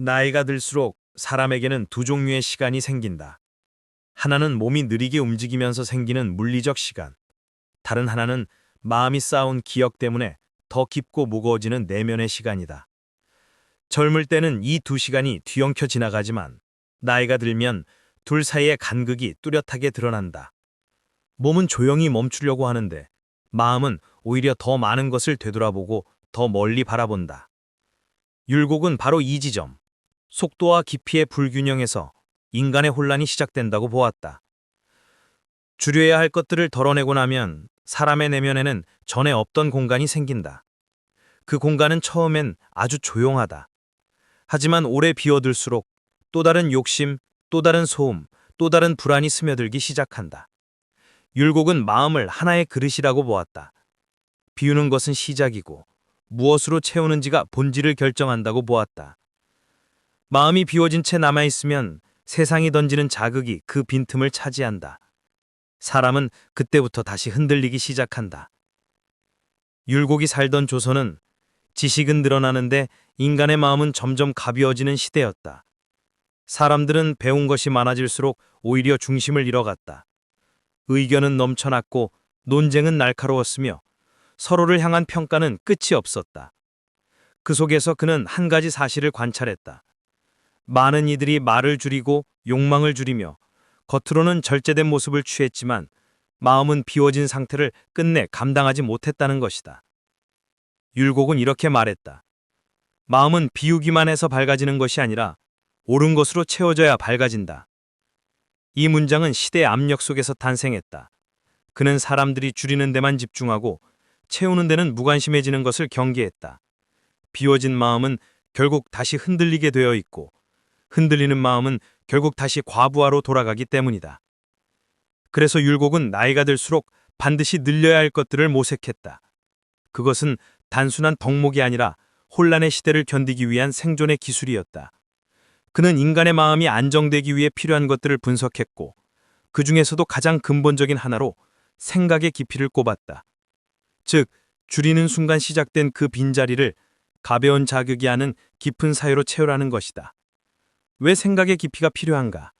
나이가 들수록 사람에게는 두 종류의 시간이 생긴다. 하나는 몸이 느리게 움직이면서 생기는 물리적 시간. 다른 하나는 마음이 쌓아온 기억 때문에 더 깊고 무거워지는 내면의 시간이다. 젊을 때는 이 두 시간이 뒤엉켜 지나가지만 나이가 들면 둘 사이의 간극이 뚜렷하게 드러난다. 몸은 조용히 멈추려고 하는데 마음은 오히려 더 많은 것을 되돌아보고 더 멀리 바라본다. 율곡은 바로 이 지점, 속도와 깊이의 불균형에서 인간의 혼란이 시작된다고 보았다. 줄여야 할 것들을 덜어내고 나면 사람의 내면에는 전에 없던 공간이 생긴다. 그 공간은 처음엔 아주 조용하다. 하지만 오래 비워둘수록 또 다른 욕심, 또 다른 소음, 또 다른 불안이 스며들기 시작한다. 율곡은 마음을 하나의 그릇이라고 보았다. 비우는 것은 시작이고 무엇으로 채우는지가 본질을 결정한다고 보았다. 마음이 비워진 채 남아있으면 세상이 던지는 자극이 그 빈틈을 차지한다. 사람은 그때부터 다시 흔들리기 시작한다. 율곡이 살던 조선은 지식은 늘어나는데 인간의 마음은 점점 가벼워지는 시대였다. 사람들은 배운 것이 많아질수록 오히려 중심을 잃어갔다. 의견은 넘쳐났고 논쟁은 날카로웠으며 서로를 향한 평가는 끝이 없었다. 그 속에서 그는 한 가지 사실을 관찰했다. 많은 이들이 말을 줄이고 욕망을 줄이며 겉으로는 절제된 모습을 취했지만 마음은 비워진 상태를 끝내 감당하지 못했다는 것이다. 율곡은 이렇게 말했다. 마음은 비우기만 해서 밝아지는 것이 아니라 옳은 것으로 채워져야 밝아진다. 이 문장은 시대의 압력 속에서 탄생했다. 그는 사람들이 줄이는 데만 집중하고 채우는 데는 무관심해지는 것을 경계했다. 비워진 마음은 결국 다시 흔들리게 되어 있고 흔들리는 마음은 결국 다시 과부하로 돌아가기 때문이다. 그래서 율곡은 나이가 들수록 반드시 늘려야 할 것들을 모색했다. 그것은 단순한 덕목이 아니라 혼란의 시대를 견디기 위한 생존의 기술이었다. 그는 인간의 마음이 안정되기 위해 필요한 것들을 분석했고 그 중에서도 가장 근본적인 하나로 생각의 깊이를 꼽았다. 즉, 줄이는 순간 시작된 그 빈자리를 가벼운 자극이 아는 깊은 사유로 채우라는 것이다. 왜 생각의 깊이가 필요한가?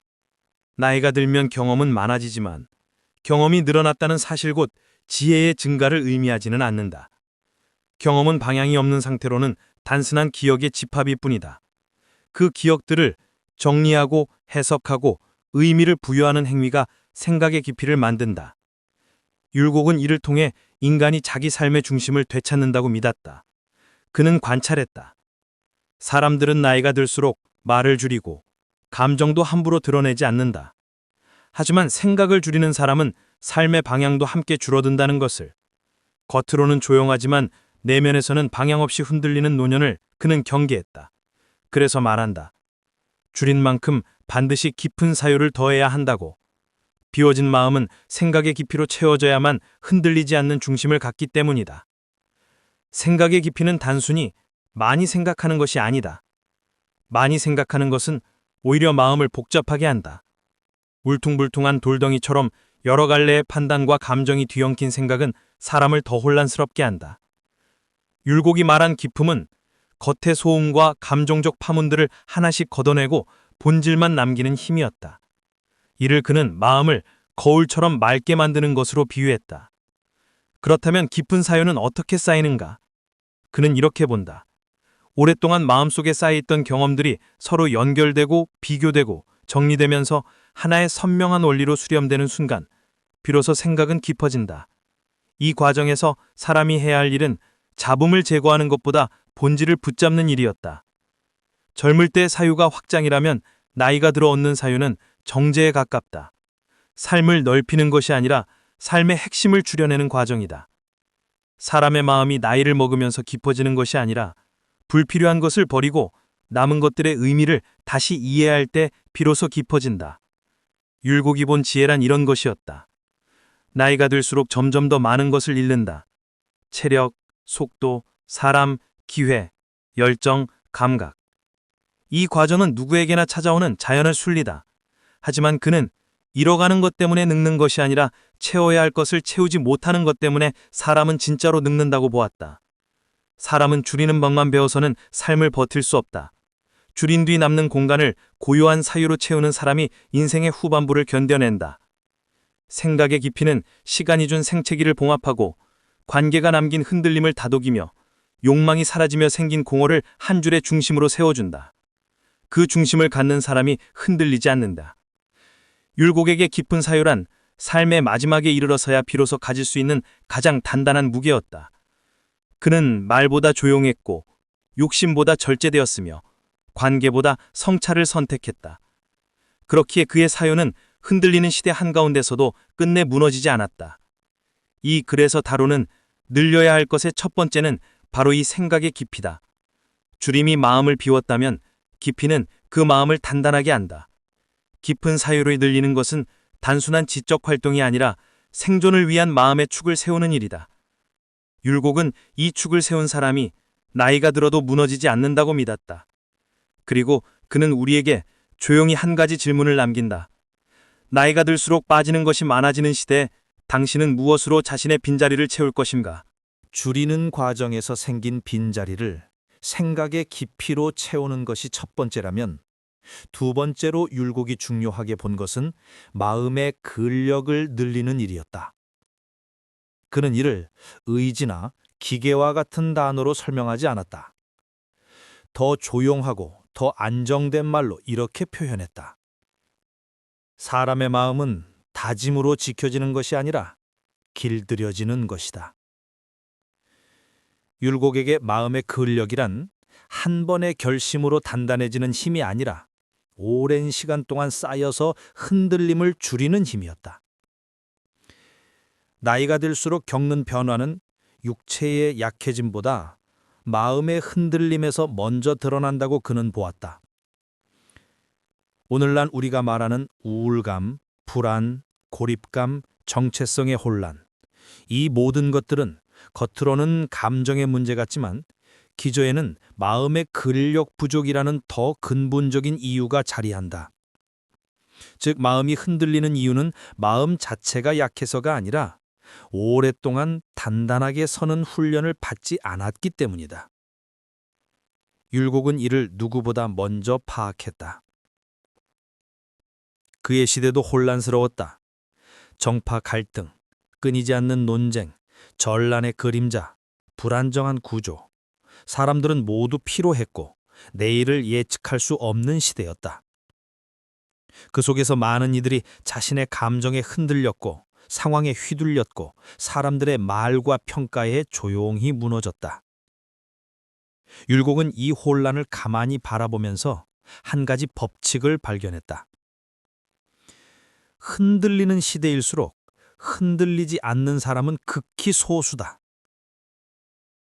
나이가 들면 경험은 많아지지만 경험이 늘어났다는 사실 곧 지혜의 증가를 의미하지는 않는다. 경험은 방향이 없는 상태로는 단순한 기억의 집합일 뿐이다. 그 기억들을 정리하고 해석하고 의미를 부여하는 행위가 생각의 깊이를 만든다. 율곡은 이를 통해 인간이 자기 삶의 중심을 되찾는다고 믿었다. 그는 관찰했다. 사람들은 나이가 들수록 말을 줄이고 감정도 함부로 드러내지 않는다. 하지만 생각을 줄이는 사람은 삶의 방향도 함께 줄어든다는 것을. 겉으로는 조용하지만 내면에서는 방향 없이 흔들리는 노년을 그는 경계했다. 그래서 말한다. 줄인 만큼 반드시 깊은 사유를 더해야 한다고. 비워진 마음은 생각의 깊이로 채워져야만 흔들리지 않는 중심을 갖기 때문이다. 생각의 깊이는 단순히 많이 생각하는 것이 아니다. 많이 생각하는 것은 오히려 마음을 복잡하게 한다. 울퉁불퉁한 돌덩이처럼 여러 갈래의 판단과 감정이 뒤엉킨 생각은 사람을 더 혼란스럽게 한다. 율곡이 말한 기품은 겉의 소음과 감정적 파문들을 하나씩 걷어내고 본질만 남기는 힘이었다. 이를 그는 마음을 거울처럼 맑게 만드는 것으로 비유했다. 그렇다면 깊은 사유는 어떻게 쌓이는가? 그는 이렇게 본다. 오랫동안 마음속에 쌓여있던 경험들이 서로 연결되고 비교되고 정리되면서 하나의 선명한 원리로 수렴되는 순간 비로소 생각은 깊어진다. 이 과정에서 사람이 해야 할 일은 잡음을 제거하는 것보다 본질을 붙잡는 일이었다. 젊을 때 사유가 확장이라면 나이가 들어 얻는 사유는 정제에 가깝다. 삶을 넓히는 것이 아니라 삶의 핵심을 줄여내는 과정이다. 사람의 마음이 나이를 먹으면서 깊어지는 것이 아니라 불필요한 것을 버리고 남은 것들의 의미를 다시 이해할 때 비로소 깊어진다. 율곡이 본 지혜란 이런 것이었다. 나이가 들수록 점점 더 많은 것을 잃는다. 체력, 속도, 사람, 기회, 열정, 감각. 이 과정은 누구에게나 찾아오는 자연의 순리다. 하지만 그는 잃어가는 것 때문에 늙는 것이 아니라 채워야 할 것을 채우지 못하는 것 때문에 사람은 진짜로 늙는다고 보았다. 사람은 줄이는 법만 배워서는 삶을 버틸 수 없다. 줄인 뒤 남는 공간을 고요한 사유로 채우는 사람이 인생의 후반부를 견뎌낸다. 생각의 깊이는 시간이 준 생채기를 봉합하고 관계가 남긴 흔들림을 다독이며 욕망이 사라지며 생긴 공허를 한 줄의 중심으로 세워준다. 그 중심을 갖는 사람이 흔들리지 않는다. 율곡에게 깊은 사유란 삶의 마지막에 이르러서야 비로소 가질 수 있는 가장 단단한 무게였다. 그는 말보다 조용했고 욕심보다 절제되었으며 관계보다 성찰을 선택했다. 그렇기에 그의 사유는 흔들리는 시대 한가운데서도 끝내 무너지지 않았다. 이 글에서 다루는 늘려야 할 것의 첫 번째는 바로 이 생각의 깊이다. 주림이 마음을 비웠다면 깊이는 그 마음을 단단하게 한다. 깊은 사유로 늘리는 것은 단순한 지적 활동이 아니라 생존을 위한 마음의 축을 세우는 일이다. 율곡은 이 축을 세운 사람이 나이가 들어도 무너지지 않는다고 믿었다. 그리고 그는 우리에게 조용히 한 가지 질문을 남긴다. 나이가 들수록 빠지는 것이 많아지는 시대에 당신은 무엇으로 자신의 빈자리를 채울 것인가? 줄이는 과정에서 생긴 빈자리를 생각의 깊이로 채우는 것이 첫 번째라면, 두 번째로 율곡이 중요하게 본 것은 마음의 근력을 늘리는 일이었다. 그는 이를 의지나 기계와 같은 단어로 설명하지 않았다. 더 조용하고 더 안정된 말로 이렇게 표현했다. 사람의 마음은 다짐으로 지켜지는 것이 아니라 길들여지는 것이다. 율곡에게 마음의 근력이란 한 번의 결심으로 단단해지는 힘이 아니라 오랜 시간 동안 쌓여서 흔들림을 줄이는 힘이었다. 나이가 들수록 겪는 변화는 육체의 약해짐보다 마음의 흔들림에서 먼저 드러난다고 그는 보았다. 오늘날 우리가 말하는 우울감, 불안, 고립감, 정체성의 혼란, 이 모든 것들은 겉으로는 감정의 문제 같지만 기저에는 마음의 근력 부족이라는 더 근본적인 이유가 자리한다. 즉, 마음이 흔들리는 이유는 마음 자체가 약해서가 아니라 오랫동안 단단하게 서는 훈련을 받지 않았기 때문이다. 율곡은 이를 누구보다 먼저 파악했다. 그의 시대도 혼란스러웠다. 정파 갈등, 끊이지 않는 논쟁, 전란의 그림자, 불안정한 구조. 사람들은 모두 피로했고 내일을 예측할 수 없는 시대였다. 그 속에서 많은 이들이 자신의 감정에 흔들렸고 상황에 휘둘렸고 사람들의 말과 평가에 조용히 무너졌다. 율곡은 이 혼란을 가만히 바라보면서 한 가지 법칙을 발견했다. 흔들리는 시대일수록 흔들리지 않는 사람은 극히 소수다.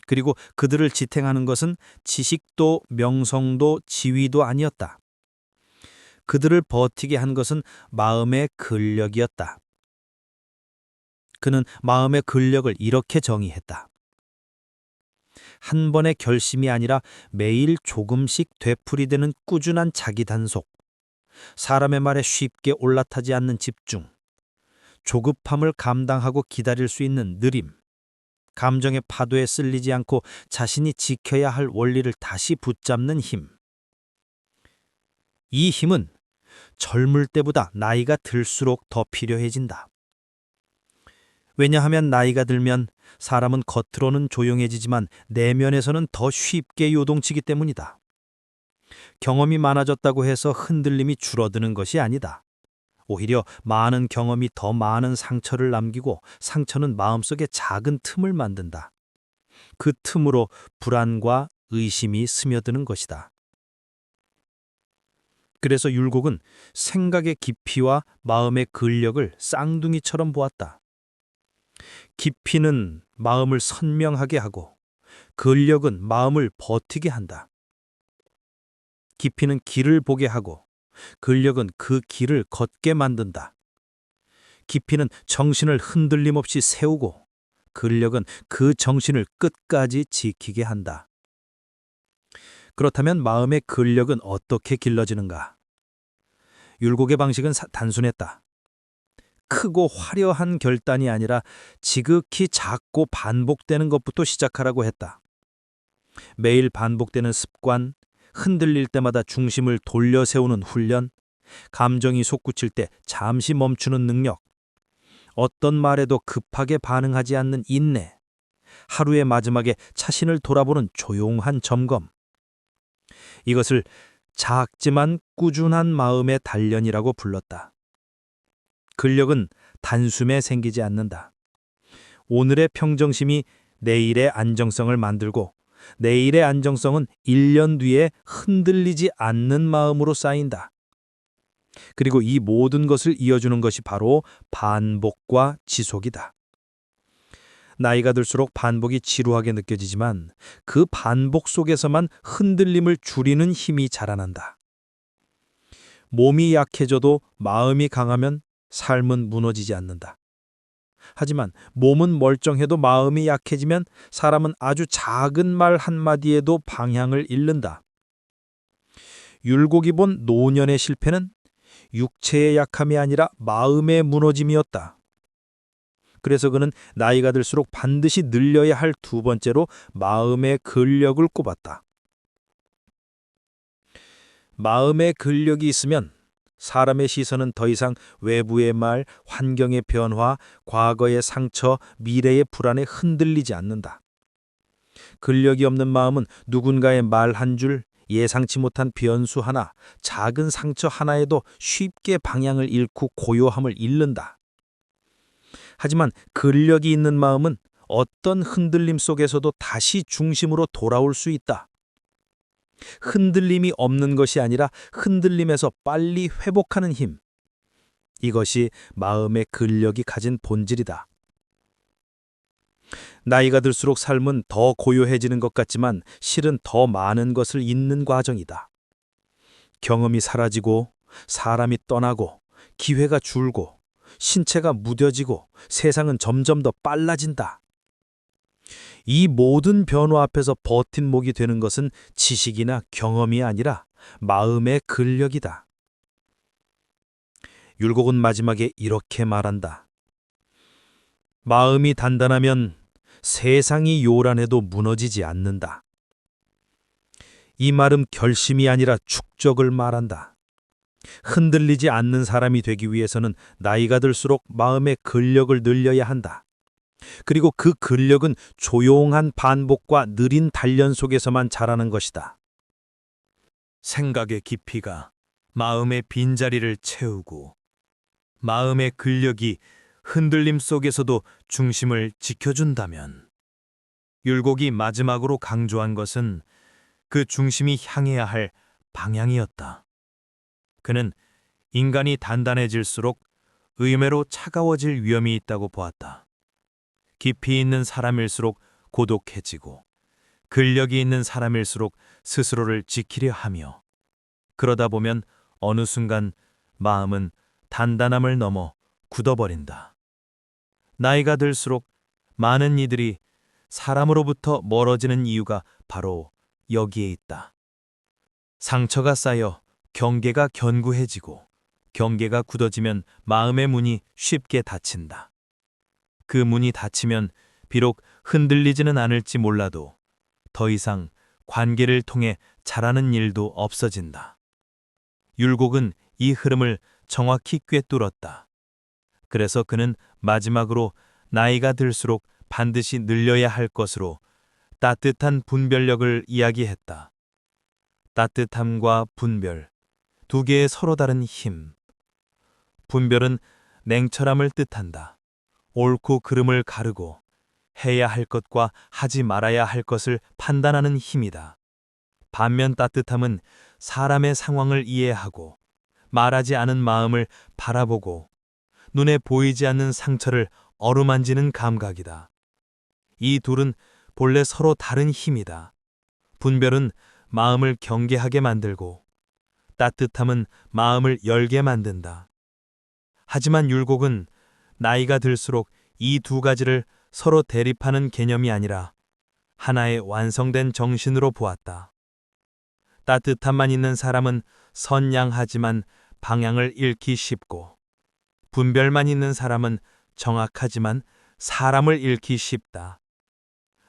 그리고 그들을 지탱하는 것은 지식도 명성도 지위도 아니었다. 그들을 버티게 한 것은 마음의 근력이었다. 그는 마음의 근력을 이렇게 정의했다. 한 번의 결심이 아니라 매일 조금씩 되풀이되는 꾸준한 자기 단속, 사람의 말에 쉽게 올라타지 않는 집중, 조급함을 감당하고 기다릴 수 있는 느림, 감정의 파도에 쓸리지 않고 자신이 지켜야 할 원리를 다시 붙잡는 힘. 이 힘은 젊을 때보다 나이가 들수록 더 필요해진다. 왜냐하면 나이가 들면 사람은 겉으로는 조용해지지만 내면에서는 더 쉽게 요동치기 때문이다. 경험이 많아졌다고 해서 흔들림이 줄어드는 것이 아니다. 오히려 많은 경험이 더 많은 상처를 남기고 상처는 마음속에 작은 틈을 만든다. 그 틈으로 불안과 의심이 스며드는 것이다. 그래서 율곡은 생각의 깊이와 마음의 근력을 쌍둥이처럼 보았다. 깊이는 마음을 선명하게 하고 근력은 마음을 버티게 한다. 깊이는 길을 보게 하고 근력은 그 길을 걷게 만든다. 깊이는 정신을 흔들림 없이 세우고 근력은 그 정신을 끝까지 지키게 한다. 그렇다면 마음의 근력은 어떻게 길러지는가? 율곡의 방식은 단순했다. 크고 화려한 결단이 아니라 지극히 작고 반복되는 것부터 시작하라고 했다. 매일 반복되는 습관, 흔들릴 때마다 중심을 돌려 세우는 훈련, 감정이 솟구칠 때 잠시 멈추는 능력, 어떤 말에도 급하게 반응하지 않는 인내, 하루의 마지막에 자신을 돌아보는 조용한 점검. 이것을 작지만 꾸준한 마음의 단련이라고 불렀다. 근력은 단숨에 생기지 않는다. 오늘의 평정심이 내일의 안정성을 만들고 내일의 안정성은 1년 뒤에 흔들리지 않는 마음으로 쌓인다. 그리고 이 모든 것을 이어주는 것이 바로 반복과 지속이다. 나이가 들수록 반복이 지루하게 느껴지지만 그 반복 속에서만 흔들림을 줄이는 힘이 자라난다. 몸이 약해져도 마음이 강하면 삶은 무너지지 않는다. 하지만 몸은 멀쩡해도 마음이 약해지면 사람은 아주 작은 말 한마디에도 방향을 잃는다. 율곡이 본 노년의 실패는 육체의 약함이 아니라 마음의 무너짐이었다. 그래서 그는 나이가 들수록 반드시 늘려야 할 두 번째로 마음의 근력을 꼽았다. 마음의 근력이 있으면 사람의 시선은 더 이상 외부의 말, 환경의 변화, 과거의 상처, 미래의 불안에 흔들리지 않는다. 근력이 없는 마음은 누군가의 말 한 줄, 예상치 못한 변수 하나, 작은 상처 하나에도 쉽게 방향을 잃고 고요함을 잃는다. 하지만 근력이 있는 마음은 어떤 흔들림 속에서도 다시 중심으로 돌아올 수 있다. 흔들림이 없는 것이 아니라 흔들림에서 빨리 회복하는 힘. 이것이 마음의 근력이 가진 본질이다. 나이가 들수록 삶은 더 고요해지는 것 같지만 실은 더 많은 것을 잊는 과정이다. 경험이 사라지고 사람이 떠나고 기회가 줄고 신체가 무뎌지고 세상은 점점 더 빨라진다. 이 모든 변화 앞에서 버팀목이 되는 것은 지식이나 경험이 아니라 마음의 근력이다. 율곡은 마지막에 이렇게 말한다. 마음이 단단하면 세상이 요란해도 무너지지 않는다. 이 말은 결심이 아니라 축적을 말한다. 흔들리지 않는 사람이 되기 위해서는 나이가 들수록 마음의 근력을 늘려야 한다. 그리고 그 근력은 조용한 반복과 느린 단련 속에서만 자라는 것이다. 생각의 깊이가 마음의 빈자리를 채우고 마음의 근력이 흔들림 속에서도 중심을 지켜준다면 율곡이 마지막으로 강조한 것은 그 중심이 향해야 할 방향이었다. 그는 인간이 단단해질수록 의외로 차가워질 위험이 있다고 보았다. 깊이 있는 사람일수록 고독해지고 근력이 있는 사람일수록 스스로를 지키려 하며 그러다 보면 어느 순간 마음은 단단함을 넘어 굳어버린다. 나이가 들수록 많은 이들이 사람으로부터 멀어지는 이유가 바로 여기에 있다. 상처가 쌓여 경계가 견고해지고 경계가 굳어지면 마음의 문이 쉽게 닫힌다. 그 문이 닫히면 비록 흔들리지는 않을지 몰라도 더 이상 관계를 통해 자라는 일도 없어진다. 율곡은 이 흐름을 정확히 꿰뚫었다. 그래서 그는 마지막으로 나이가 들수록 반드시 늘려야 할 것으로 따뜻한 분별력을 이야기했다. 따뜻함과 분별, 두 개의 서로 다른 힘. 분별은 냉철함을 뜻한다. 옳고 그름을 가르고 해야 할 것과 하지 말아야 할 것을 판단하는 힘이다. 반면 따뜻함은 사람의 상황을 이해하고 말하지 않은 마음을 바라보고 눈에 보이지 않는 상처를 어루만지는 감각이다. 이 둘은 본래 서로 다른 힘이다. 분별은 마음을 경계하게 만들고 따뜻함은 마음을 열게 만든다. 하지만 율곡은 나이가 들수록 이 두 가지를 서로 대립하는 개념이 아니라 하나의 완성된 정신으로 보았다. 따뜻함만 있는 사람은 선량하지만 방향을 잃기 쉽고 분별만 있는 사람은 정확하지만 사람을 잃기 쉽다.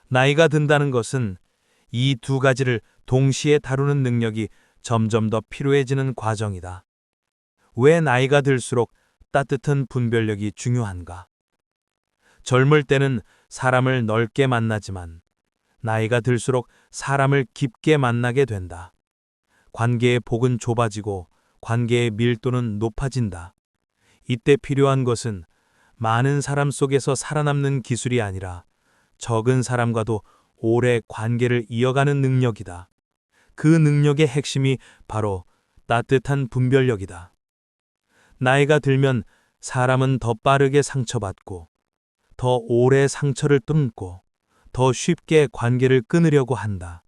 나이가 든다는 것은 이 두 가지를 동시에 다루는 능력이 점점 더 필요해지는 과정이다. 왜 나이가 들수록 따뜻한 분별력이 중요한가? 젊을 때는 사람을 넓게 만나지만 나이가 들수록 사람을 깊게 만나게 된다. 관계의 폭은 좁아지고 관계의 밀도는 높아진다. 이때 필요한 것은 많은 사람 속에서 살아남는 기술이 아니라 적은 사람과도 오래 관계를 이어가는 능력이다. 그 능력의 핵심이 바로 따뜻한 분별력이다. 나이가 들면 사람은 더 빠르게 상처받고 더 오래 상처를 뚫고 더 쉽게 관계를 끊으려고 한다.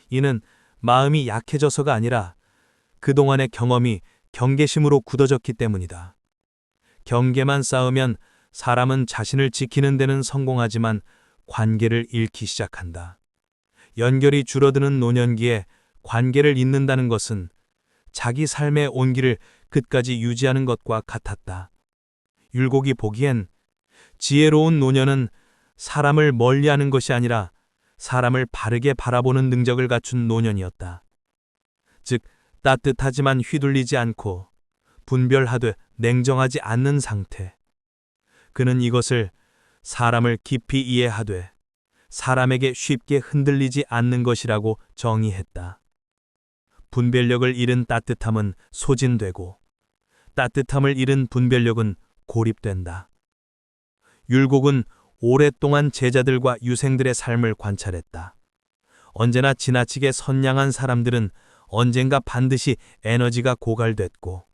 이는 마음이 약해져서가 아니라 그동안의 경험이 경계심으로 굳어졌기 때문이다. 경계만 쌓으면 사람은 자신을 지키는 데는 성공하지만 관계를 잃기 시작한다. 연결이 줄어드는 노년기에 관계를 잇는다는 것은 자기 삶의 온기를 끝까지 유지하는 것과 같았다. 율곡이 보기엔 지혜로운 노년은 사람을 멀리하는 것이 아니라 사람을 바르게 바라보는 능력을 갖춘 노년이었다. 즉, 따뜻하지만 휘둘리지 않고 분별하되 냉정하지 않는 상태. 그는 이것을 사람을 깊이 이해하되 사람에게 쉽게 흔들리지 않는 것이라고 정의했다. 분별력을 잃은 따뜻함은 소진되고 따뜻함을 잃은 분별력은 고립된다. 율곡은 오랫동안 제자들과 유생들의 삶을 관찰했다. 언제나 지나치게 선량한 사람들은 언젠가 반드시 에너지가 고갈됐고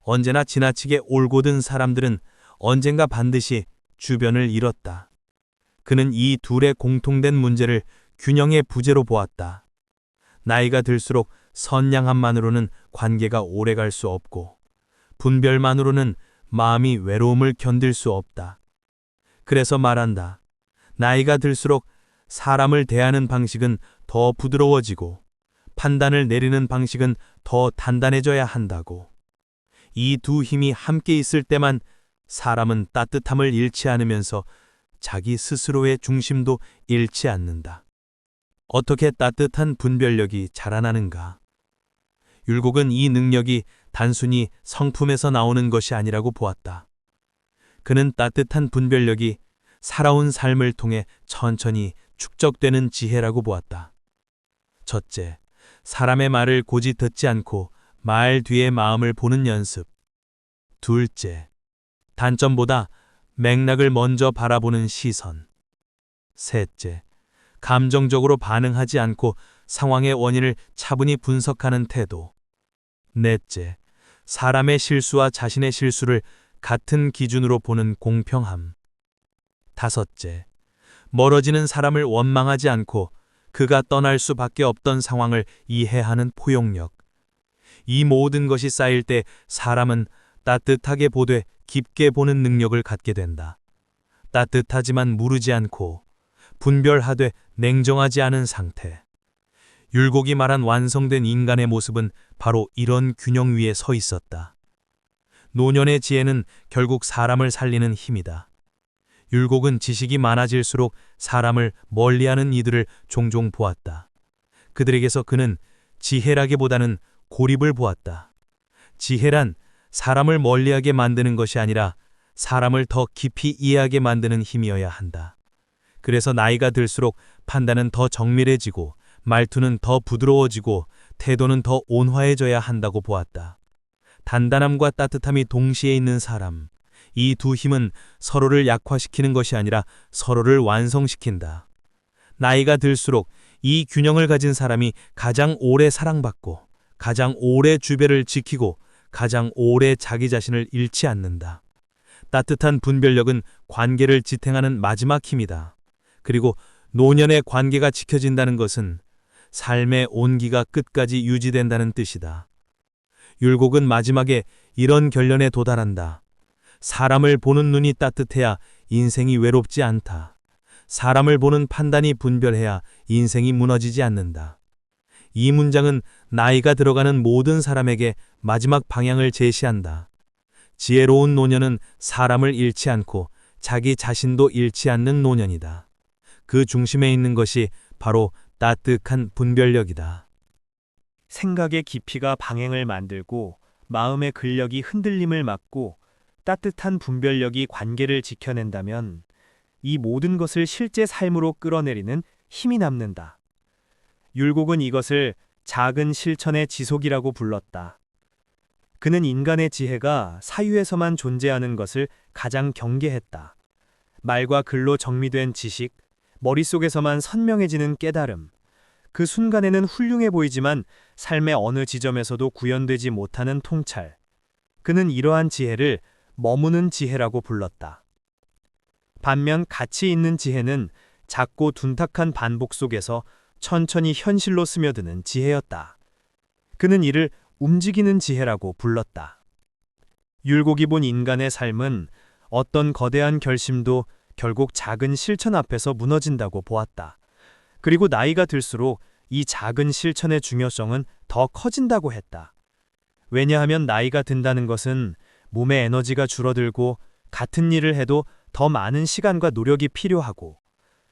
언제나 지나치게 올곧은 사람들은 언젠가 반드시 주변을 잃었다. 그는 이 둘의 공통된 문제를 균형의 부재로 보았다. 나이가 들수록 선량함만으로는 관계가 오래갈 수 없고 분별만으로는 마음이 외로움을 견딜 수 없다. 그래서 말한다. 나이가 들수록 사람을 대하는 방식은 더 부드러워지고 판단을 내리는 방식은 더 단단해져야 한다고. 이 두 힘이 함께 있을 때만 사람은 따뜻함을 잃지 않으면서 자기 스스로의 중심도 잃지 않는다. 어떻게 따뜻한 분별력이 자라나는가? 율곡은 이 능력이 단순히 성품에서 나오는 것이 아니라고 보았다. 그는 따뜻한 분별력이 살아온 삶을 통해 천천히 축적되는 지혜라고 보았다. 첫째, 사람의 말을 고지 듣지 않고 말 뒤에 마음을 보는 연습. 둘째, 단점보다 맥락을 먼저 바라보는 시선. 셋째, 감정적으로 반응하지 않고 상황의 원인을 차분히 분석하는 태도. 넷째, 사람의 실수와 자신의 실수를 같은 기준으로 보는 공평함. 다섯째, 멀어지는 사람을 원망하지 않고 그가 떠날 수밖에 없던 상황을 이해하는 포용력. 이 모든 것이 쌓일 때 사람은 따뜻하게 보되 깊게 보는 능력을 갖게 된다. 따뜻하지만 무르지 않고 분별하되 냉정하지 않은 상태. 율곡이 말한 완성된 인간의 모습은 바로 이런 균형 위에 서 있었다. 노년의 지혜는 결국 사람을 살리는 힘이다. 율곡은 지식이 많아질수록 사람을 멀리하는 이들을 종종 보았다. 그들에게서 그는 지혜라기보다는 고립을 보았다. 지혜란 사람을 멀리하게 만드는 것이 아니라 사람을 더 깊이 이해하게 만드는 힘이어야 한다. 그래서 나이가 들수록 판단은 더 정밀해지고 말투는 더 부드러워지고 태도는 더 온화해져야 한다고 보았다. 단단함과 따뜻함이 동시에 있는 사람, 이 두 힘은 서로를 약화시키는 것이 아니라 서로를 완성시킨다. 나이가 들수록 이 균형을 가진 사람이 가장 오래 사랑받고 가장 오래 주변을 지키고 가장 오래 자기 자신을 잃지 않는다. 따뜻한 분별력은 관계를 지탱하는 마지막 힘이다. 그리고 노년의 관계가 지켜진다는 것은 삶의 온기가 끝까지 유지된다는 뜻이다. 율곡은 마지막에 이런 결론에 도달한다. 사람을 보는 눈이 따뜻해야 인생이 외롭지 않다. 사람을 보는 판단이 분별해야 인생이 무너지지 않는다. 이 문장은 나이가 들어가는 모든 사람에게 마지막 방향을 제시한다. 지혜로운 노년은 사람을 잃지 않고 자기 자신도 잃지 않는 노년이다. 그 중심에 있는 것이 바로 따뜻한 분별력이다. 생각의 깊이가 방향을 만들고 마음의 근력이 흔들림을 막고 따뜻한 분별력이 관계를 지켜낸다면 이 모든 것을 실제 삶으로 끌어내리는 힘이 남는다. 율곡은 이것을 작은 실천의 지속이라고 불렀다. 그는 인간의 지혜가 사유에서만 존재하는 것을 가장 경계했다. 말과 글로 정리된 지식, 머릿속에서만 선명해지는 깨달음, 그 순간에는 훌륭해 보이지만 삶의 어느 지점에서도 구현되지 못하는 통찰. 그는 이러한 지혜를 머무는 지혜라고 불렀다. 반면 가치 있는 지혜는 작고 둔탁한 반복 속에서 천천히 현실로 스며드는 지혜였다. 그는 이를 움직이는 지혜라고 불렀다. 율곡이 본 인간의 삶은 어떤 거대한 결심도 결국 작은 실천 앞에서 무너진다고 보았다. 그리고 나이가 들수록 이 작은 실천의 중요성은 더 커진다고 했다. 왜냐하면 나이가 든다는 것은 몸의 에너지가 줄어들고 같은 일을 해도 더 많은 시간과 노력이 필요하고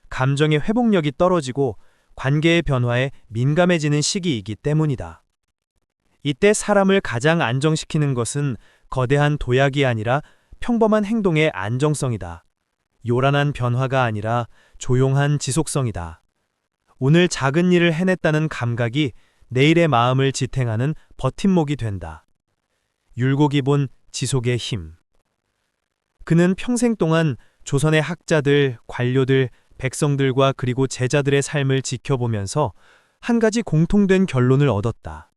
감정의 회복력이 떨어지고 관계의 변화에 민감해지는 시기이기 때문이다. 이때 사람을 가장 안정시키는 것은 거대한 도약이 아니라 평범한 행동의 안정성이다. 요란한 변화가 아니라 조용한 지속성이다. 오늘 작은 일을 해냈다는 감각이 내일의 마음을 지탱하는 버팀목이 된다. 율곡이 본 지속의 힘. 그는 평생 동안 조선의 학자들, 관료들, 백성들과 그리고 제자들의 삶을 지켜보면서 한 가지 공통된 결론을 얻었다.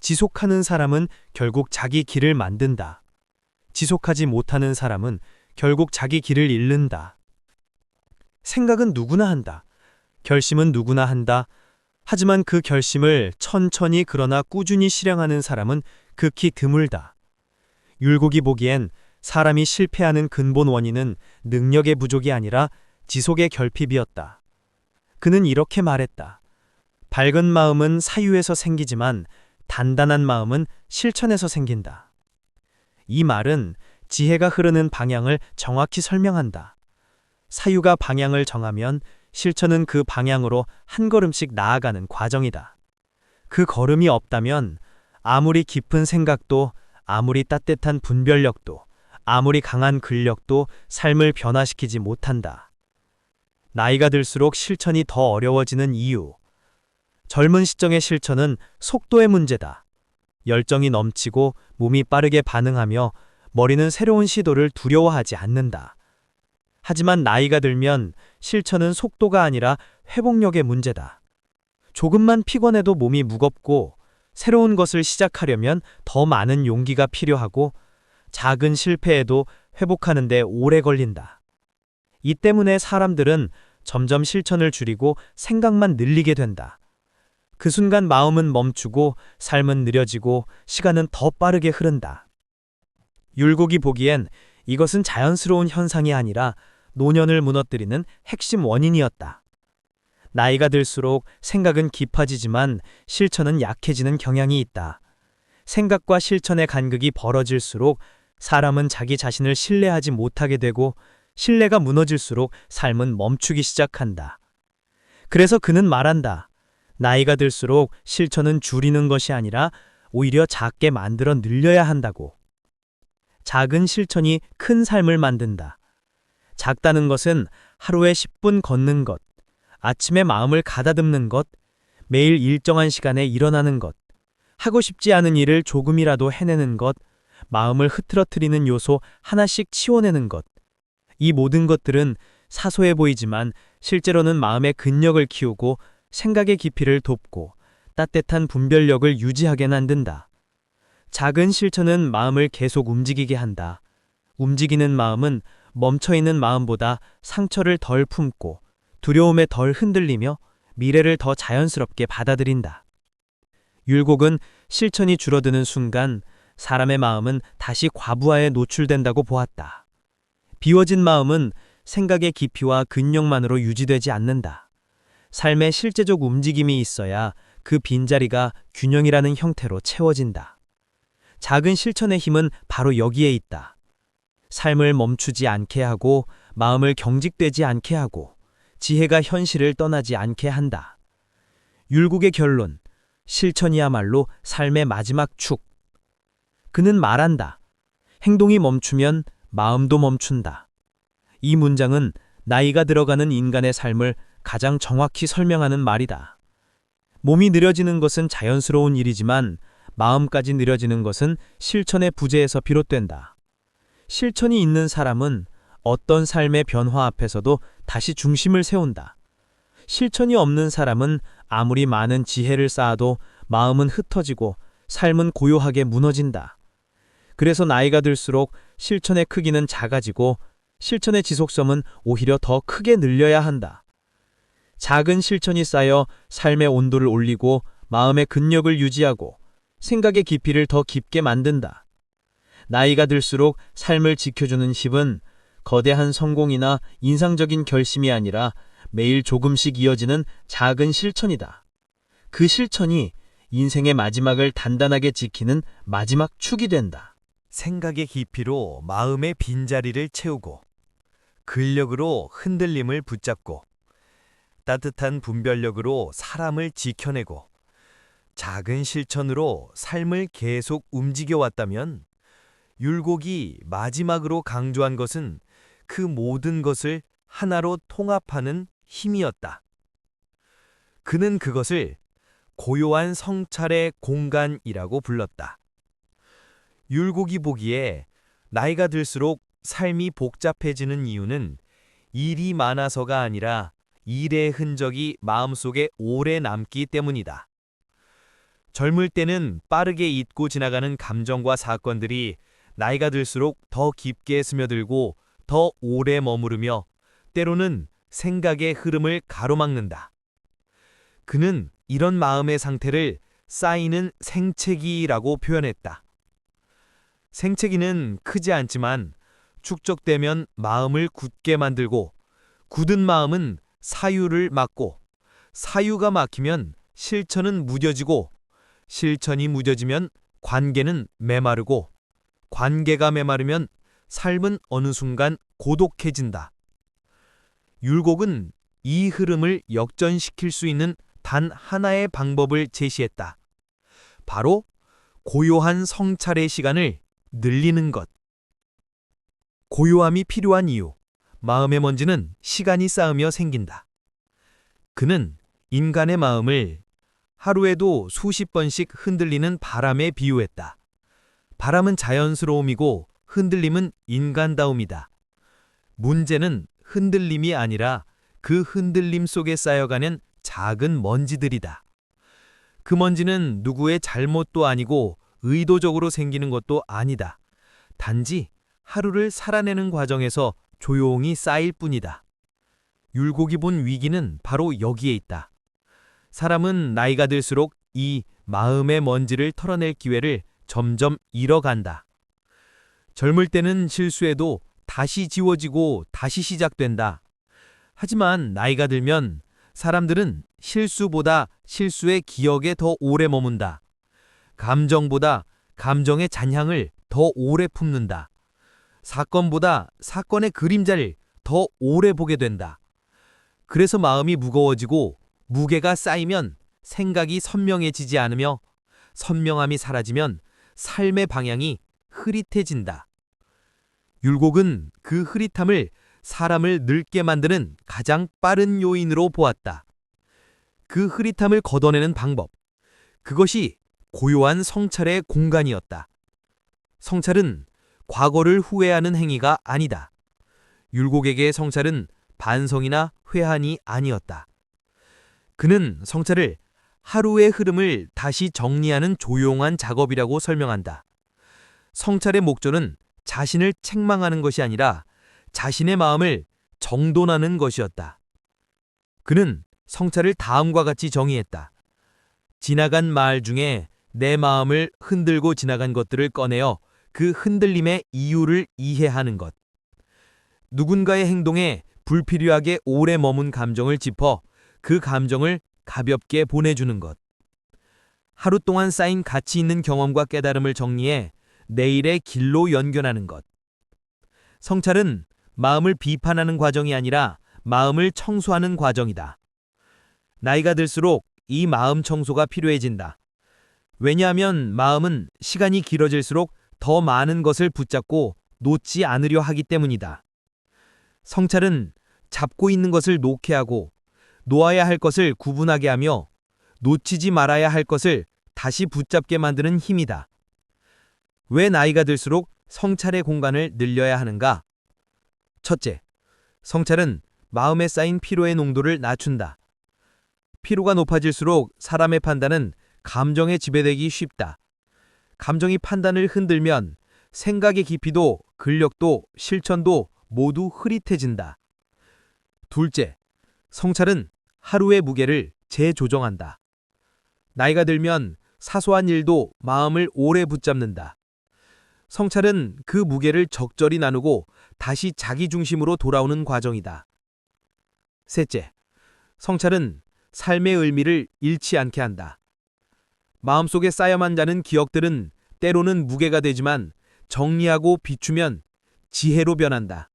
지속하는 사람은 결국 자기 길을 만든다. 지속하지 못하는 사람은 결국 자기 길을 잃는다. 생각은 누구나 한다. 결심은 누구나 한다. 하지만 그 결심을 천천히 그러나 꾸준히 실행하는 사람은 극히 드물다. 율곡이 보기엔 사람이 실패하는 근본 원인은 능력의 부족이 아니라 지속의 결핍이었다. 그는 이렇게 말했다. 밝은 마음은 사유에서 생기지만 단단한 마음은 실천에서 생긴다. 이 말은 지혜가 흐르는 방향을 정확히 설명한다. 사유가 방향을 정하면 실천은 그 방향으로 한 걸음씩 나아가는 과정이다. 그 걸음이 없다면 아무리 깊은 생각도, 아무리 따뜻한 분별력도, 아무리 강한 근력도 삶을 변화시키지 못한다. 나이가 들수록 실천이 더 어려워지는 이유. 젊은 시점의 실천은 속도의 문제다. 열정이 넘치고 몸이 빠르게 반응하며 머리는 새로운 시도를 두려워하지 않는다. 하지만 나이가 들면 실천은 속도가 아니라 회복력의 문제다. 조금만 피곤해도 몸이 무겁고 새로운 것을 시작하려면 더 많은 용기가 필요하고 작은 실패에도 회복하는 데 오래 걸린다. 이 때문에 사람들은 점점 실천을 줄이고 생각만 늘리게 된다. 그 순간 마음은 멈추고 삶은 느려지고 시간은 더 빠르게 흐른다. 율곡이 보기엔 이것은 자연스러운 현상이 아니라 노년을 무너뜨리는 핵심 원인이었다. 나이가 들수록 생각은 깊어지지만 실천은 약해지는 경향이 있다. 생각과 실천의 간극이 벌어질수록 사람은 자기 자신을 신뢰하지 못하게 되고 신뢰가 무너질수록 삶은 멈추기 시작한다. 그래서 그는 말한다. 나이가 들수록 실천은 줄이는 것이 아니라 오히려 작게 만들어 늘려야 한다고. 작은 실천이 큰 삶을 만든다. 작다는 것은 하루에 10분 걷는 것, 아침에 마음을 가다듬는 것, 매일 일정한 시간에 일어나는 것, 하고 싶지 않은 일을 조금이라도 해내는 것, 마음을 흐트러뜨리는 요소 하나씩 치워내는 것. 이 모든 것들은 사소해 보이지만 실제로는 마음의 근력을 키우고 생각의 깊이를 돕고 따뜻한 분별력을 유지하게 만든다. 작은 실천은 마음을 계속 움직이게 한다. 움직이는 마음은 멈춰있는 마음보다 상처를 덜 품고 두려움에 덜 흔들리며 미래를 더 자연스럽게 받아들인다. 율곡은 실천이 줄어드는 순간 사람의 마음은 다시 과부하에 노출된다고 보았다. 비워진 마음은 생각의 깊이와 근력만으로 유지되지 않는다. 삶에 실제적 움직임이 있어야 그 빈자리가 균형이라는 형태로 채워진다. 작은 실천의 힘은 바로 여기에 있다. 삶을 멈추지 않게 하고 마음을 경직되지 않게 하고 지혜가 현실을 떠나지 않게 한다. 율곡의 결론, 실천이야말로 삶의 마지막 축. 그는 말한다. 행동이 멈추면 마음도 멈춘다. 이 문장은 나이가 들어가는 인간의 삶을 가장 정확히 설명하는 말이다. 몸이 느려지는 것은 자연스러운 일이지만 마음까지 느려지는 것은 실천의 부재에서 비롯된다. 실천이 있는 사람은 어떤 삶의 변화 앞에서도 다시 중심을 세운다. 실천이 없는 사람은 아무리 많은 지혜를 쌓아도 마음은 흩어지고 삶은 고요하게 무너진다. 그래서 나이가 들수록 실천의 크기는 작아지고 실천의 지속성은 오히려 더 크게 늘려야 한다. 작은 실천이 쌓여 삶의 온도를 올리고 마음의 근력을 유지하고 생각의 깊이를 더 깊게 만든다. 나이가 들수록 삶을 지켜주는 힘은 거대한 성공이나 인상적인 결심이 아니라 매일 조금씩 이어지는 작은 실천이다. 그 실천이 인생의 마지막을 단단하게 지키는 마지막 축이 된다. 생각의 깊이로 마음의 빈자리를 채우고 근력으로 흔들림을 붙잡고 따뜻한 분별력으로 사람을 지켜내고 작은 실천으로 삶을 계속 움직여왔다면 율곡이 마지막으로 강조한 것은 그 모든 것을 하나로 통합하는 힘이었다. 그는 그것을 고요한 성찰의 공간이라고 불렀다. 율곡이 보기에 나이가 들수록 삶이 복잡해지는 이유는 일이 많아서가 아니라 일의 흔적이 마음속에 오래 남기 때문이다. 젊을 때는 빠르게 잊고 지나가는 감정과 사건들이 나이가 들수록 더 깊게 스며들고 더 오래 머무르며 때로는 생각의 흐름을 가로막는다. 그는 이런 마음의 상태를 쌓이는 생채기라고 표현했다. 생채기는 크지 않지만 축적되면 마음을 굳게 만들고 굳은 마음은 사유를 막고 사유가 막히면 실천은 무뎌지고 실천이 무뎌지면 관계는 메마르고 관계가 메마르면 삶은 어느 순간 고독해진다. 율곡은 이 흐름을 역전시킬 수 있는 단 하나의 방법을 제시했다. 바로 고요한 성찰의 시간을 늘리는 것. 고요함이 필요한 이유, 마음의 먼지는 시간이 쌓으며 생긴다. 그는 인간의 마음을 하루에도 수십 번씩 흔들리는 바람에 비유했다. 바람은 자연스러움이고 흔들림은 인간다움이다. 문제는 흔들림이 아니라 그 흔들림 속에 쌓여가는 작은 먼지들이다. 그 먼지는 누구의 잘못도 아니고 의도적으로 생기는 것도 아니다. 단지 하루를 살아내는 과정에서 조용히 쌓일 뿐이다. 율곡이 본 위기는 바로 여기에 있다. 사람은 나이가 들수록 이 마음의 먼지를 털어낼 기회를 점점 잃어간다. 젊을 때는 실수해도 다시 지워지고 다시 시작된다. 하지만 나이가 들면 사람들은 실수보다 실수의 기억에 더 오래 머문다. 감정보다 감정의 잔향을 더 오래 품는다. 사건보다 사건의 그림자를 더 오래 보게 된다. 그래서 마음이 무거워지고 무게가 쌓이면 생각이 선명해지지 않으며 선명함이 사라지면 삶의 방향이 흐릿해진다. 율곡은 그 흐릿함을 사람을 늙게 만드는 가장 빠른 요인으로 보았다. 그 흐릿함을 걷어내는 방법, 그것이 고요한 성찰의 공간이었다. 성찰은 과거를 후회하는 행위가 아니다. 율곡에게 성찰은 반성이나 회한이 아니었다. 그는 성찰을 하루의 흐름을 다시 정리하는 조용한 작업이라고 설명한다. 성찰의 목적은 자신을 책망하는 것이 아니라 자신의 마음을 정돈하는 것이었다. 그는 성찰을 다음과 같이 정의했다. 지나간 말 중에 내 마음을 흔들고 지나간 것들을 꺼내어 그 흔들림의 이유를 이해하는 것. 누군가의 행동에 불필요하게 오래 머문 감정을 짚어 그 감정을 가볍게 보내주는 것. 하루 동안 쌓인 가치 있는 경험과 깨달음을 정리해 내일의 길로 연결하는 것. 성찰은 마음을 비판하는 과정이 아니라 마음을 청소하는 과정이다. 나이가 들수록 이 마음 청소가 필요해진다. 왜냐하면 마음은 시간이 길어질수록 더 많은 것을 붙잡고 놓지 않으려 하기 때문이다. 성찰은 잡고 있는 것을 놓게 하고 놓아야 할 것을 구분하게 하며 놓치지 말아야 할 것을 다시 붙잡게 만드는 힘이다. 왜 나이가 들수록 성찰의 공간을 늘려야 하는가? 첫째, 성찰은 마음에 쌓인 피로의 농도를 낮춘다. 피로가 높아질수록 사람의 판단은 감정에 지배되기 쉽다. 감정이 판단을 흔들면 생각의 깊이도 근력도 실천도 모두 흐릿해진다. 둘째, 성찰은 하루의 무게를 재조정한다. 나이가 들면 사소한 일도 마음을 오래 붙잡는다. 성찰은 그 무게를 적절히 나누고 다시 자기 중심으로 돌아오는 과정이다. 셋째, 성찰은 삶의 의미를 잃지 않게 한다. 마음속에 쌓여만 자는 기억들은 때로는 무게가 되지만 정리하고 비추면 지혜로 변한다.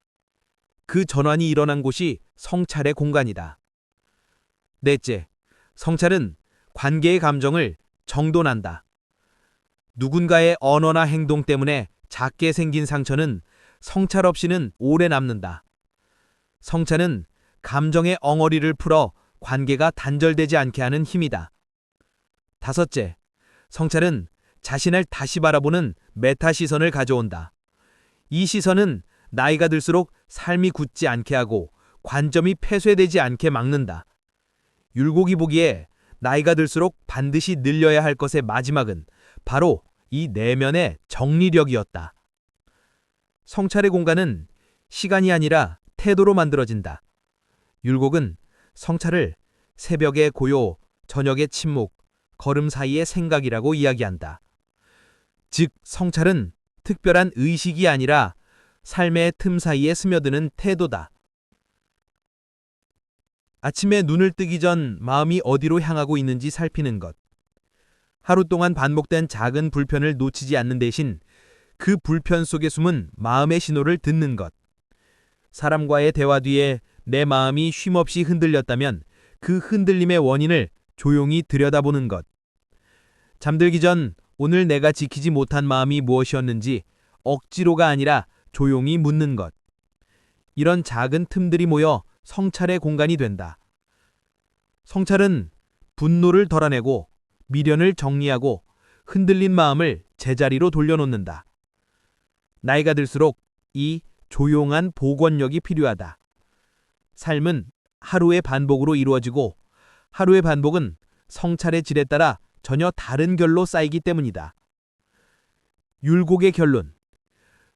그 전환이 일어난 곳이 성찰의 공간이다. 넷째, 성찰은 관계의 감정을 정돈한다. 누군가의 언어나 행동 때문에 작게 생긴 상처는 성찰 없이는 오래 남는다. 성찰은 감정의 엉어리를 풀어 관계가 단절되지 않게 하는 힘이다. 다섯째, 성찰은 자신을 다시 바라보는 메타 시선을 가져온다. 이 시선은 나이가 들수록 삶이 굳지 않게 하고 관점이 폐쇄되지 않게 막는다. 율곡이 보기에 나이가 들수록 반드시 늘려야 할 것의 마지막은 바로 이 내면의 정리력이었다. 성찰의 공간은 시간이 아니라 태도로 만들어진다. 율곡은 성찰을 새벽의 고요, 저녁의 침묵, 걸음 사이의 생각이라고 이야기한다. 즉, 성찰은 특별한 의식이 아니라 삶의 틈 사이에 스며드는 태도다. 아침에 눈을 뜨기 전 마음이 어디로 향하고 있는지 살피는 것. 하루 동안 반복된 작은 불편을 놓치지 않는 대신 그 불편 속에 숨은 마음의 신호를 듣는 것. 사람과의 대화 뒤에 내 마음이 쉼없이 흔들렸다면 그 흔들림의 원인을 조용히 들여다보는 것. 잠들기 전 오늘 내가 지키지 못한 마음이 무엇이었는지 억지로가 아니라 조용히 묻는 것. 이런 작은 틈들이 모여 성찰의 공간이 된다. 성찰은 분노를 덜어내고 미련을 정리하고 흔들린 마음을 제자리로 돌려놓는다. 나이가 들수록 이 조용한 복원력이 필요하다. 삶은 하루의 반복으로 이루어지고 하루의 반복은 성찰의 질에 따라 전혀 다른 결로 쌓이기 때문이다. 율곡의 결론.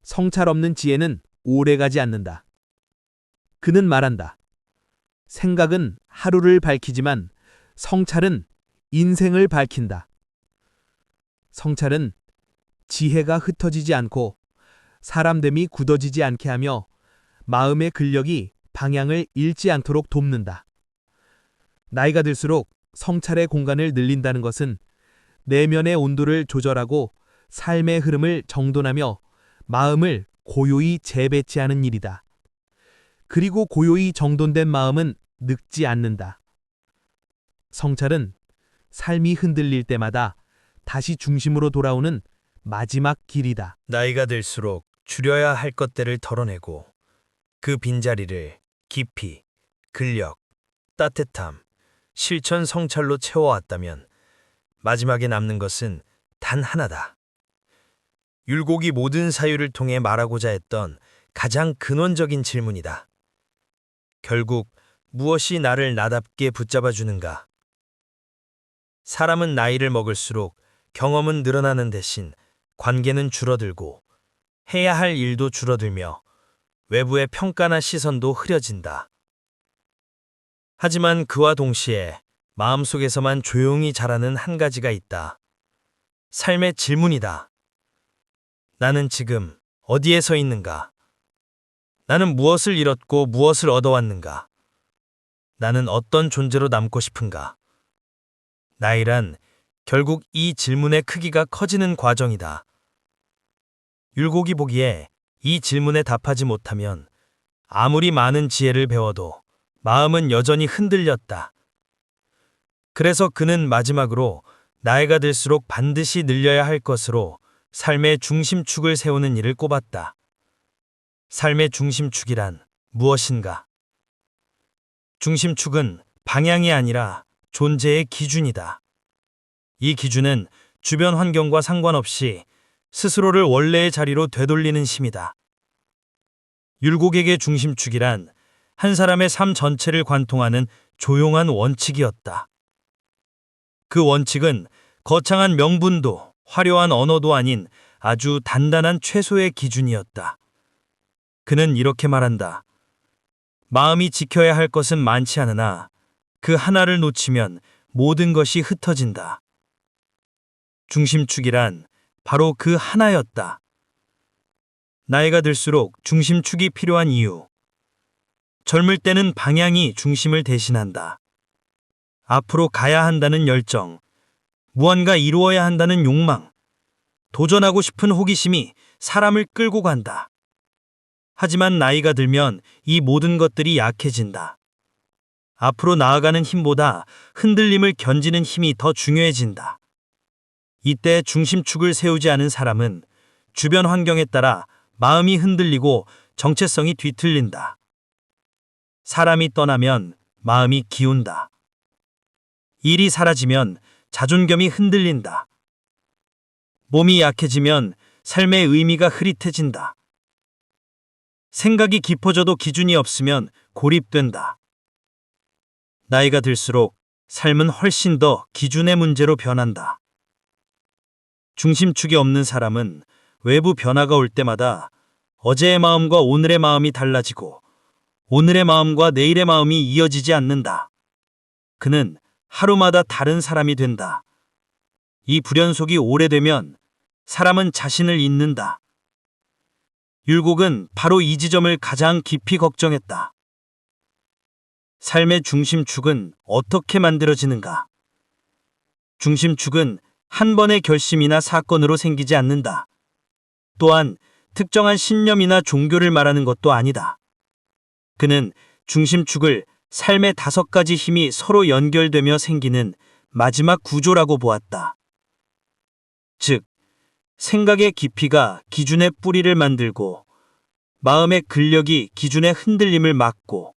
성찰 없는 지혜는 오래가지 않는다. 그는 말한다. 생각은 하루를 밝히지만 성찰은 인생을 밝힌다. 성찰은 지혜가 흩어지지 않고 사람됨이 굳어지지 않게 하며 마음의 근력이 방향을 잃지 않도록 돕는다. 나이가 들수록 성찰의 공간을 늘린다는 것은 내면의 온도를 조절하고 삶의 흐름을 정돈하며 마음을 고요히 재배치하는 일이다. 그리고 고요히 정돈된 마음은 늙지 않는다. 성찰은 삶이 흔들릴 때마다 다시 중심으로 돌아오는 마지막 길이다. 나이가 들수록 줄여야 할 것들을 덜어내고 그 빈자리를 깊이, 근력, 따뜻함, 실천 성찰로 채워왔다면 마지막에 남는 것은 단 하나다. 율곡이 모든 사유를 통해 말하고자 했던 가장 근원적인 질문이다. 결국 무엇이 나를 나답게 붙잡아 주는가? 사람은 나이를 먹을수록 경험은 늘어나는 대신 관계는 줄어들고 해야 할 일도 줄어들며 외부의 평가나 시선도 흐려진다. 하지만 그와 동시에 마음속에서만 조용히 자라는 한 가지가 있다. 삶의 질문이다. 나는 지금 어디에 서 있는가? 나는 무엇을 잃었고 무엇을 얻어왔는가? 나는 어떤 존재로 남고 싶은가? 나이란 결국 이 질문의 크기가 커지는 과정이다. 율곡이 보기에 이 질문에 답하지 못하면 아무리 많은 지혜를 배워도 마음은 여전히 흔들렸다. 그래서 그는 마지막으로 나이가 들수록 반드시 늘려야 할 것으로 삶의 중심축을 세우는 일을 꼽았다. 삶의 중심축이란 무엇인가? 중심축은 방향이 아니라 존재의 기준이다. 이 기준은 주변 환경과 상관없이 스스로를 원래의 자리로 되돌리는 힘이다. 율곡에게 중심축이란 한 사람의 삶 전체를 관통하는 조용한 원칙이었다. 그 원칙은 거창한 명분도 화려한 언어도 아닌 아주 단단한 최소의 기준이었다. 그는 이렇게 말한다. 마음이 지켜야 할 것은 많지 않으나 그 하나를 놓치면 모든 것이 흩어진다. 중심축이란 바로 그 하나였다. 나이가 들수록 중심축이 필요한 이유. 젊을 때는 방향이 중심을 대신한다. 앞으로 가야 한다는 열정, 무언가 이루어야 한다는 욕망, 도전하고 싶은 호기심이 사람을 끌고 간다. 하지만 나이가 들면 이 모든 것들이 약해진다. 앞으로 나아가는 힘보다 흔들림을 견디는 힘이 더 중요해진다. 이때 중심축을 세우지 않은 사람은 주변 환경에 따라 마음이 흔들리고 정체성이 뒤틀린다. 사람이 떠나면 마음이 기운다. 일이 사라지면 자존감이 흔들린다. 몸이 약해지면 삶의 의미가 흐릿해진다. 생각이 깊어져도 기준이 없으면 고립된다. 나이가 들수록 삶은 훨씬 더 기준의 문제로 변한다. 중심축이 없는 사람은 외부 변화가 올 때마다 어제의 마음과 오늘의 마음이 달라지고 오늘의 마음과 내일의 마음이 이어지지 않는다. 그는 하루마다 다른 사람이 된다. 이 불연속이 오래되면 사람은 자신을 잊는다. 율곡은 바로 이 지점을 가장 깊이 걱정했다. 삶의 중심축은 어떻게 만들어지는가? 중심축은 한 번의 결심이나 사건으로 생기지 않는다. 또한 특정한 신념이나 종교를 말하는 것도 아니다. 그는 중심축을 삶의 5가지 힘이 서로 연결되며 생기는 마지막 구조라고 보았다. 즉, 생각의 깊이가 기준의 뿌리를 만들고 마음의 근력이 기준의 흔들림을 막고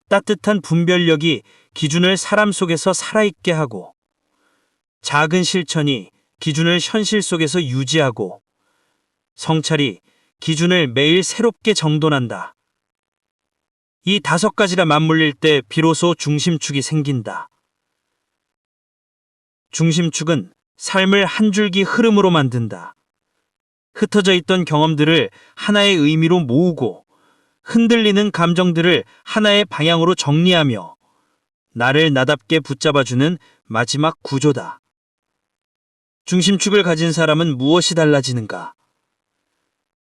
따뜻한 분별력이 기준을 사람 속에서 살아있게 하고 작은 실천이 기준을 현실 속에서 유지하고 성찰이 기준을 매일 새롭게 정돈한다. 이 5가지가 맞물릴 때 비로소 중심축이 생긴다. 중심축은 삶을 한 줄기 흐름으로 만든다. 흩어져 있던 경험들을 하나의 의미로 모으고 흔들리는 감정들을 하나의 방향으로 정리하며 나를 나답게 붙잡아주는 마지막 구조다. 중심축을 가진 사람은 무엇이 달라지는가?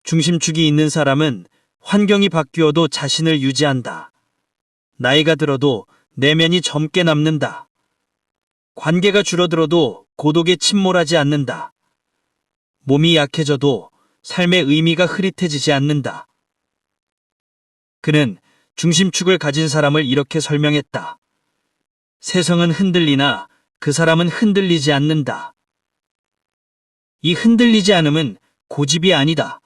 중심축이 있는 사람은 환경이 바뀌어도 자신을 유지한다. 나이가 들어도 내면이 젊게 남는다. 관계가 줄어들어도 고독에 침몰하지 않는다. 몸이 약해져도 삶의 의미가 흐릿해지지 않는다. 그는 중심축을 가진 사람을 이렇게 설명했다. 세상은 흔들리나 그 사람은 흔들리지 않는다. 이 흔들리지 않음은 고집이 아니다.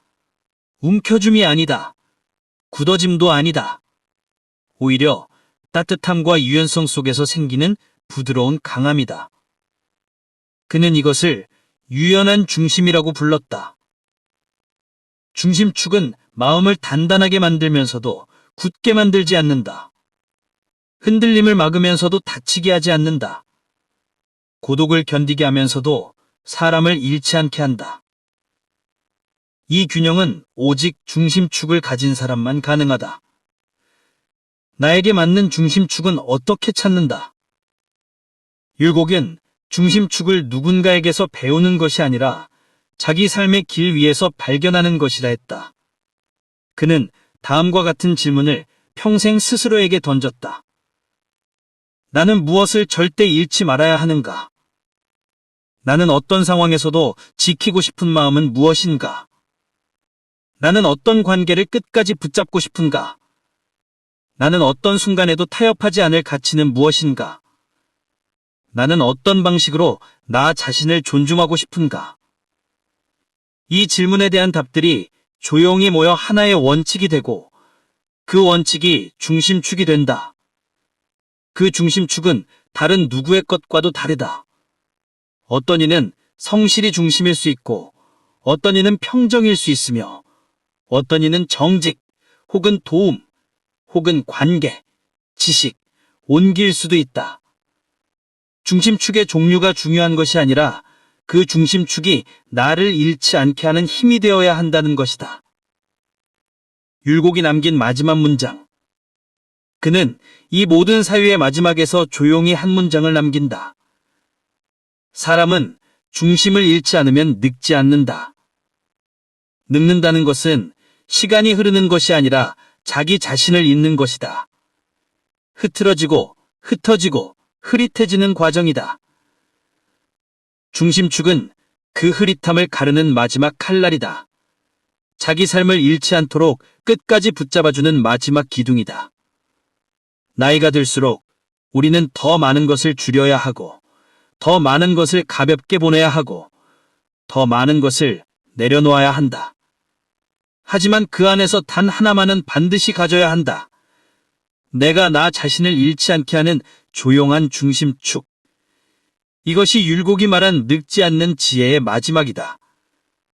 움켜줌이 아니다. 굳어짐도 아니다. 오히려 따뜻함과 유연성 속에서 생기는 부드러운 강함이다. 그는 이것을 유연한 중심이라고 불렀다. 중심축은 마음을 단단하게 만들면서도 굳게 만들지 않는다. 흔들림을 막으면서도 다치게 하지 않는다. 고독을 견디게 하면서도 사람을 잃지 않게 한다. 이 균형은 오직 중심축을 가진 사람만 가능하다. 나에게 맞는 중심축은 어떻게 찾는다? 율곡은 중심축을 누군가에게서 배우는 것이 아니라 자기 삶의 길 위에서 발견하는 것이라 했다. 그는 다음과 같은 질문을 평생 스스로에게 던졌다. 나는 무엇을 절대 잃지 말아야 하는가? 나는 어떤 상황에서도 지키고 싶은 마음은 무엇인가? 나는 어떤 관계를 끝까지 붙잡고 싶은가? 나는 어떤 순간에도 타협하지 않을 가치는 무엇인가? 나는 어떤 방식으로 나 자신을 존중하고 싶은가? 이 질문에 대한 답들이 조용히 모여 하나의 원칙이 되고 그 원칙이 중심축이 된다. 그 중심축은 다른 누구의 것과도 다르다. 어떤 이는 성실이 중심일 수 있고 어떤 이는 평정일 수 있으며 어떤 이는 정직 혹은 도움 혹은 관계, 지식, 온기일 수도 있다. 중심축의 종류가 중요한 것이 아니라 그 중심축이 나를 잃지 않게 하는 힘이 되어야 한다는 것이다. 율곡이 남긴 마지막 문장. 그는 이 모든 사유의 마지막에서 조용히 한 문장을 남긴다. 사람은 중심을 잃지 않으면 늙지 않는다. 늙는다는 것은 시간이 흐르는 것이 아니라 자기 자신을 잊는 것이다. 흐트러지고 흩어지고 흐릿해지는 과정이다. 중심축은 그 흐릿함을 가르는 마지막 칼날이다. 자기 삶을 잃지 않도록 끝까지 붙잡아주는 마지막 기둥이다. 나이가 들수록 우리는 더 많은 것을 줄여야 하고 더 많은 것을 가볍게 보내야 하고 더 많은 것을 내려놓아야 한다. 하지만 그 안에서 단 하나만은 반드시 가져야 한다. 내가 나 자신을 잃지 않게 하는 조용한 중심축. 이것이 율곡이 말한 늙지 않는 지혜의 마지막이다.